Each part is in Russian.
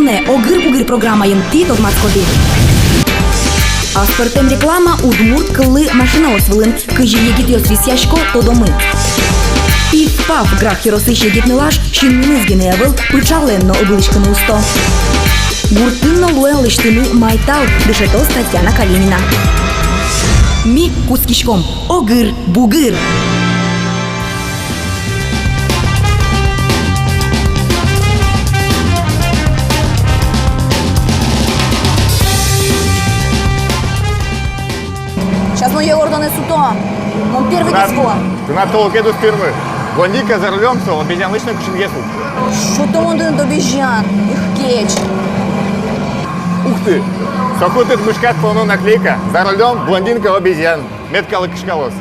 Онне огыр-бугыр программайын ти тозмаскоди. Аспортем реклама удмурт кыллы машина освылын, кыжи егит ёс висяшко тодомы. Пиф-паф грах хиросыш егит нылаш, шинминыз генеявыл, пычаленно облычканы усто. Гуртынно луэн лыштыны майтал, дышетос Татьяна Калинина. Ми кускишком, огыр-бугыр. Сейчас мы Егорданы суто. Он первый киско. Ты на толк еду спермы. Блондинка за рулем, то обезьян лично кушенгесу. Что-то он до обезьян. Их кетч. Ух ты! Сокутит мышкат полно наклейка. За рулем блондинка обезьян. Метка лыкшкалос.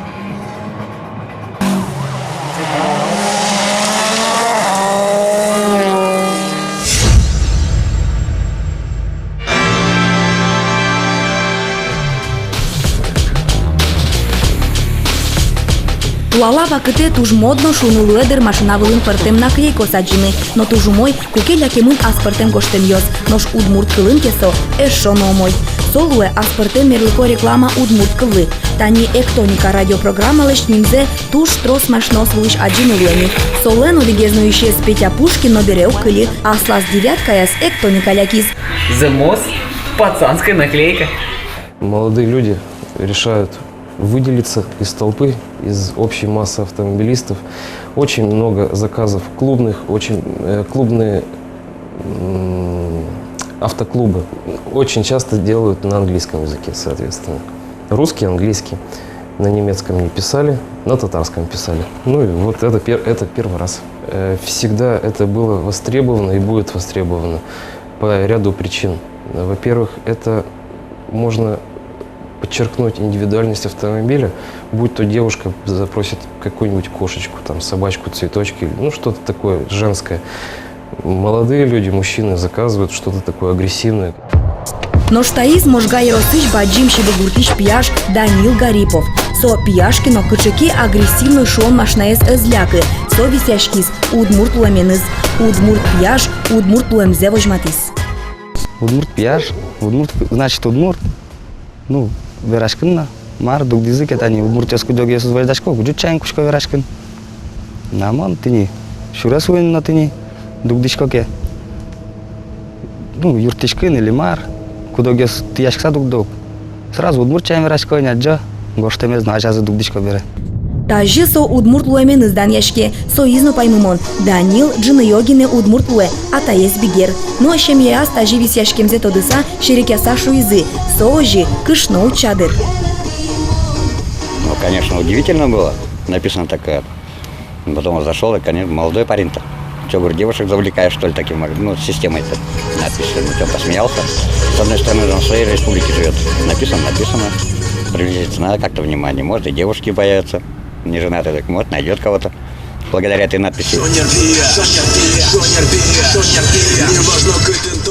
Лала вакыте туж модно шунулуэдер машинавылын пыртем наклейко саджины, но тужумой кукеля кемын аспортем гоштем йоз, нош удмурт кылын кесо эшоно омой. Солуэ аспортем мерлыко реклама удмурт кылы. Тани эктоника радиопрограмма леш нимзе туж трос машнос вылыш аджины луэни. Солен улигезнующие с Петя Пушкин набереу кыли, а слаз девяткая с эктоника лякиз. The Most пацанская наклейка. Молодые люди решают выделиться из толпы, из общей массы автомобилистов. Очень много заказов клубных, клубные автоклубы очень часто делают на английском языке, соответственно. Русский, английский. На немецком не писали, на татарском писали. Ну и вот это первый раз. Всегда это было востребовано и будет востребовано по ряду причин. Во-первых, это можно подчеркнуть индивидуальность автомобиля, будь то девушка запросит какую-нибудь кошечку, там, собачку, цветочки, ну что-то такое женское. Молодые люди, мужчины заказывают что-то такое агрессивное. Но штаиз можга еросыш баджим шибагуртиш пияш Данил Гарипов. Со пияшкино кычеки агрессивно шон машнаес эзляки. Со висяшкис удмурт луэменыз. Удмурт пияш, удмурт луэмзе вожматис. Удмурт пияш, удмурт значит удмурт. Ну, верашкинна, мар дугдизы кетани удмуртеску доги есуз вайдашко, гуджу чайн кушко верашкин. Намон тини, шурас уэн на тини, дугдишко ке. Ну, юртишкин или мар, кудоги есуз тияшкса дугдог. Сразу удмурт чайн верашко няджа, гоштемез нажазы дугдишко бере. Тажи со удмурт луэменыз даньяшке, со изно паймымон. Данил джины йогине удмурт луэ, а таес бигер. Но шем яс тажи висяшкемзе тодыса шерекяса шуизы. Сожи кышно чадыр. Ну, конечно, удивительно было. Написано такое. Потом он зашел, и, конечно, молодой парень-то. Что, говорю, девушек завлекаешь, что ли, таким, ну, системой-то написано. Ну, что, посмеялся. С одной стороны, он в своей республике живет. Написано. Привлечь надо как-то внимание. Может, и девушки появятся. Не женатый, так может, найдет кого-то. Благодаря этой надписи.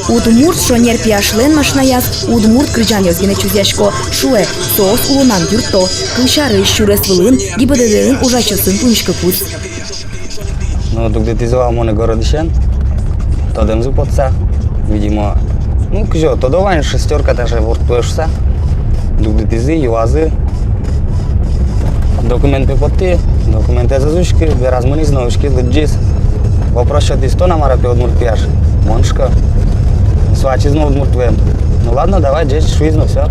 Удмурт шонер пияшлен машнаяс, удмурт крыжан йозгене чузяшко. Шуэ, соос улунан юрто. Кышары шурес вылын, гибадедерин ужачосын пуншка куз. Ну, дугдетизова моне городишен, тодемзу подца. Видимо, ну, кжо, тодовань шестерка даже вортуешься. Дугдетизи, юазы. Документы подти, документы зазушки, беразмани зновушки, лыджис. Вопрос, что ты сто намарапи удмурт пияш. Моншка. Свачизно удмурт вем. Ну ладно, давай, здесь шуизно, все.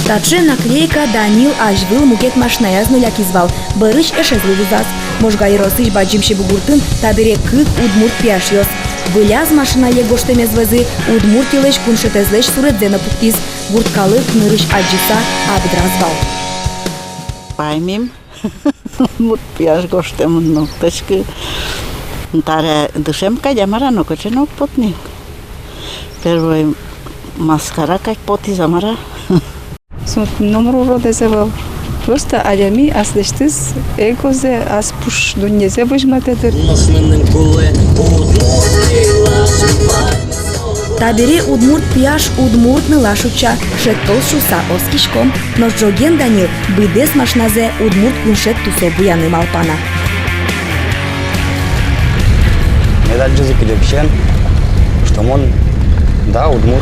Таче наклейка Данил ажвыл мукет машнаяз нулякизвал. Барыш эшезлы вузас. Можга еросыш баджим шебугуртын табере кык удмурт пияш йос. Выляз машина егоштемез везы, удмурт илеш куншетезлеш суредзена пуктиз. Гурткалы кнырыш аджиса абдразвал. Паймим, мут пияш гоштем, ну, тачки, таре душем кадямара, но кочено потник. Первый маскара как поти замара. Номер родезевал. Просто адами аслештиз эгозе аспуш дуньезе божматедер. Табери удмурт пияш удмурт нылашуча, шеттол шуса оскишком, но джоген Данил быдес машназе удмурт куншет тусо буяны малпана. Медаль джузики депшен, Камон, да, Удмурт.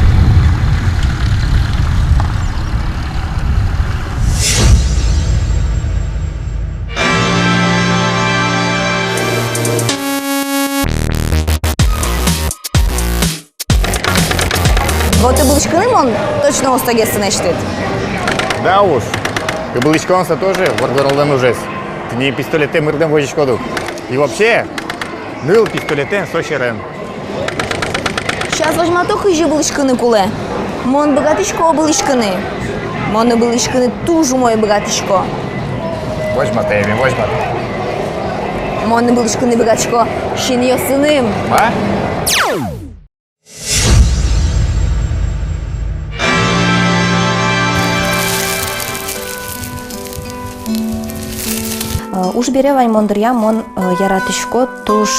Вот и булочканы мон точно остагесы нештит. Да уж. Кабылычконса тоже варгоролдан ужес. Ты не пистолетем мырдем возишкоду. И вообще, ныл пистолетем сочерен. Сейчас возьму только еще булочканы куле. Мон богатышко булочканы. Мон булочканы тоже мой богатышко. Возьма теми, возьма. Мон булочканы богатышко. Шин ее сыным. А? Уж бере вань мондыря мон яратышко туш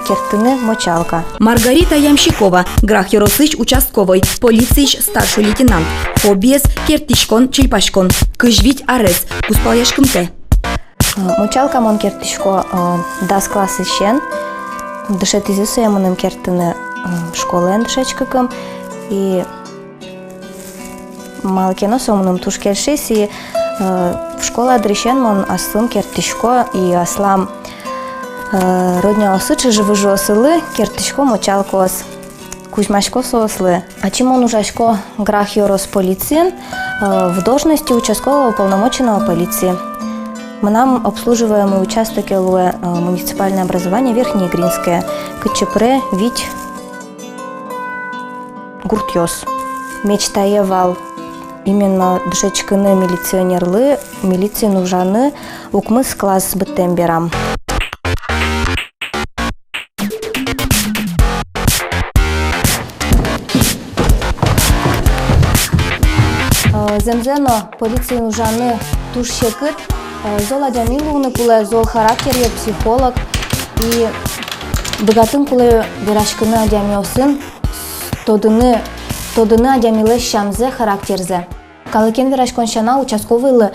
кертыны мочалка. Маргарита Ямщикова, Грах Яросыч участковый, полицейш старший лейтенант. Обез кертишкон чильпашкон, кыжвить арес, куспаляшкымте. Мочалка мон кертишко дас классы щен, дышет изюсу ямоным кертыны школен дышечкакым, и малкено сомным туш кершис, и в школа дрещен мон аслым кертишко, и аслам родня осычы живы жосылы, кертишко мочалкос, кузьмашко сослы. А чимон ужашко Грах Ярос полициен в должности участкового уполномоченного полиции. Мы нам обслуживаемый участок ЛУЭ муниципальное образование Верхнеигринское, КЧПР Вить Гуртьос. Мечтаевал именно дышечканы милиционерлы, милиции нужаны, укмыс класс бытемберам. Земзено полиции нужаны туш шекыт, зол адямилуны куле, зол характере психолог и богатын куле берашкыны адямиосын, тодыны адямилы шамзе характерзе. Калыкен верашконшана участковый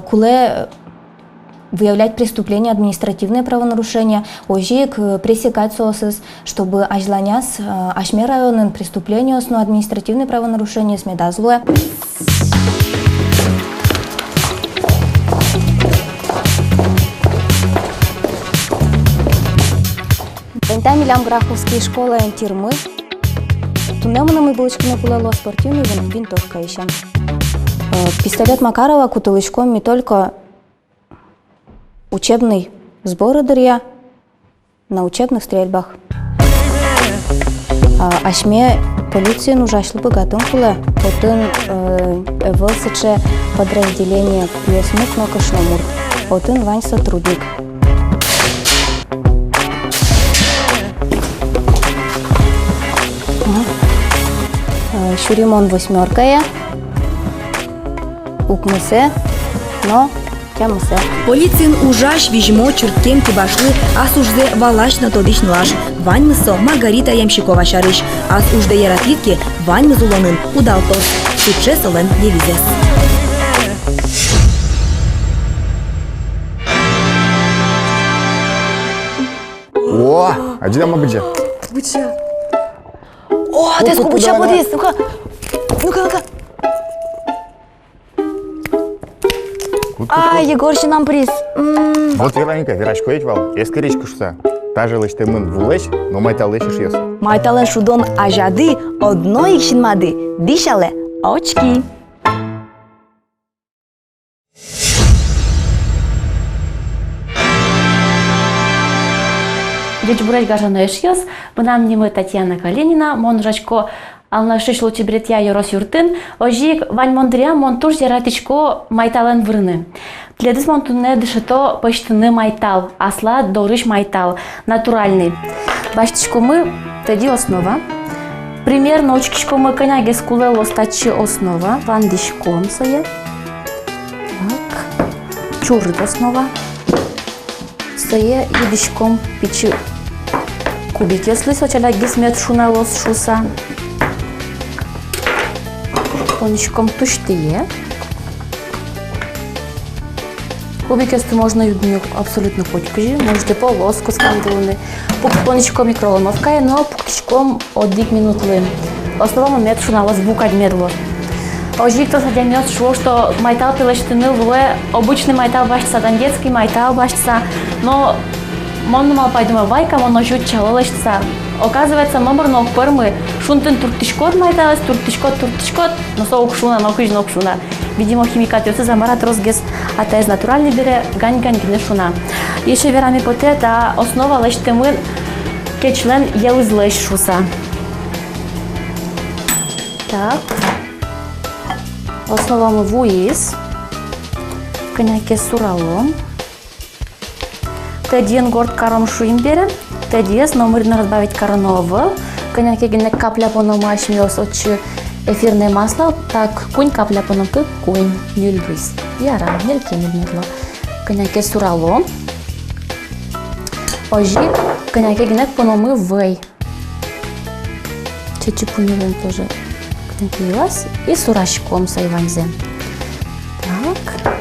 куле выявлять преступления, административные правонарушения, ожик пресекать сосыз, чтобы ажланяс ашме районын преступления, но административные правонарушения смедазлуя. Там милям Граховские школы тюрьмы. Тунемно мы булочками кулело спортивный винтовка еще. Пистолет Макарова кутылычком не только учебный сбор дырья на учебных стрельбах. Ашме полиции нужашлы богатым куле. Потом ВСЧ подразделение Ясмук на Кашномур. Потом Вань сотрудник. Шуримон восьмерка, укмысе, но тямысе. Полицин ужаш вижмо чурткем кибашлы, ас ужде валаш на тодиш нлаш. Вань мысо Маргарита Ямщикова шарыш, ас ужде яратвитке Вань мызулонын удалтос. Сутше солен девизес. О, а где там быча? Быча. О, ты сколько быча подвис, ну-ка. А, Егорши нам приз. Вот Вероника, Верашко етвал, ескі речка шуса. Та же лышты мын вулеш, но майта лышыш ес. Майтален шудон ажады, одно икшинмады, дишале, очки. Дечбурай гажано ешьёс, бынам немы Татьяна Калинина, мон жачко ална шишлу чебретья Ярос юртын, ожик вань мондря монтуш яратичко майтален вырны. Тледис монтуне дышето почтыны майтал, асла дорыш майтал, натуральный. Баштичко мы тоді основа. Пример научкичко мы коняге скулело стачи основа, ландишком соє. Так, чурит основа. Соє идишком пичи кубик, если сочаля гисмет шуналос шуса. Конечком туштые. Кубики можно юдню абсолютно хоть кожи, можете полоску скандалны. Пуконечко микроволновка, но пуктичком от 10 минут лым. Основа мед шунала звукать медло. Ожик то садимет шло, что майтал пилештыны вле обычный майтал башца, там детский майтал башца, но мон мал пайдума вайка, мон ожут чалолешца. Оказывается, номер ног пермы шунтын туртишкот майталась, туртишкот, но соук шуна, ног шуна. Видимо, химикат йосы замарат розгес, а та из натуральный бере гань-гань гне шуна. Еще верами поте, та основа лештемын кечлен елыз леш шуса. Так. Основа мы вуиз. Коняке суралом. Тедиен горд каром шуим бере. Тедиес, но можно разбавить коронова. Коняке гне капля по номаш миос очи эфирное масло. Так, кунь капля по номке кунь. Нюльвис. Яра, нельки не медло. Коняке суралом. Ожик. Коняке гне по номы вей. Чечипунилен тоже. И сурашком сайванзе. Так.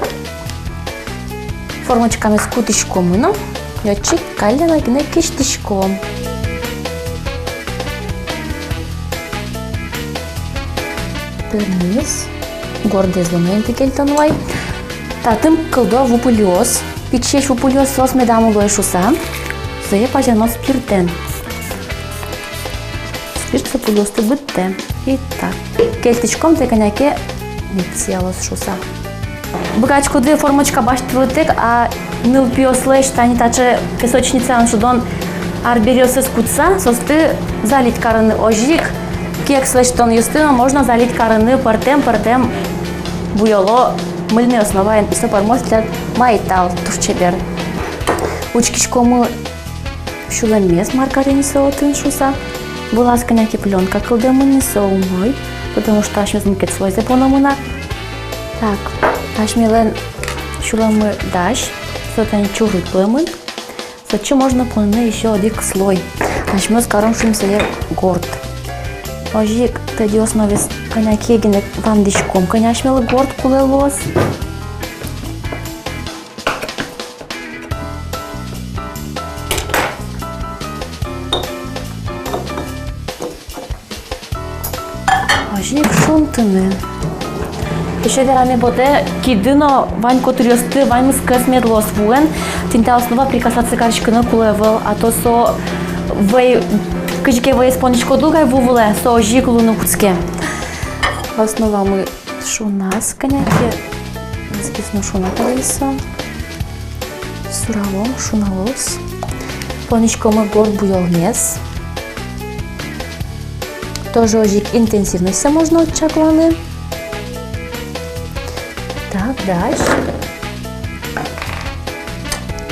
Формочками с кутишком, ну, летчик калина гне киштишком. Перниз. Гордый зломенты кельтонвай. Татым кылдо вупулиоз. Пичеш вупулиоз сос медаму лоешуса. Зае пажано спиртен. Спирт вупулиоз бытте. И так. Кельтичком те коняке мецелос шуса. Бгачку две формочка баштылытек, а ныл пиослеш тани таче песочница аншудон арбериосы скутса, состы залить карыны ожик, кек слештон юстына можно залить карыны партем буйоло мыльный основа и сопармос для майтал турчебер. Учкичкому шулемес маргарин соотын шуса. Была коняки пленка, кылдемын соумой, потому что аж мезмикет слой запономына. Так, аж мелен шуламы даш, сотань чуры племын. Сочи можно планы еще один слой. Аж мез каром шумсее горд. Ожик тади основе коняки генек вандишком, коняш мел горд кулелос. Ожик шунтыны. Еще верами боде кидыно вань котырёсты вань мыскас медлос вуэн. Тинта основа прикасаться карчкыны кулевел, а то со вей кыжке вей спонечко дугай вувуле со ожик луну куцке. Основа мы шунас коняки. Списну шуна колесо. Суралом шуналос. Понечко мы горд буйолмес. Тоже ожик интенсивности можно очакваны. Так, дальше.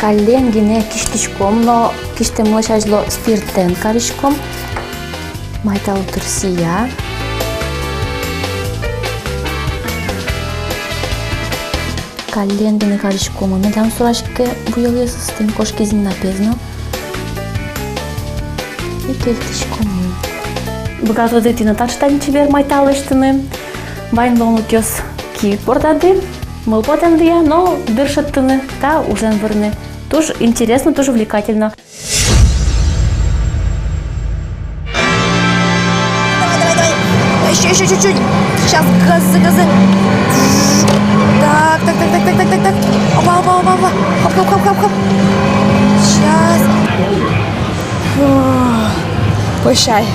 Кален гине киштишком, но киштем лошажло спиртен каришком. Майтал турсия. Кален гине каришком, но там сурашке буйоле с тем кошки зимна пезно. И кельтишком. Богато дитина тачтани чевер майталыштыны. Вайн ломутёс ки бордады. Мыл потендия, но дыршаттыны, та ужен вырны. Тоже интересно, тоже увлекательно. Давай. Еще чуть-чуть. Сейчас газы. Так. Опа. Хоп. Сейчас. Прощай.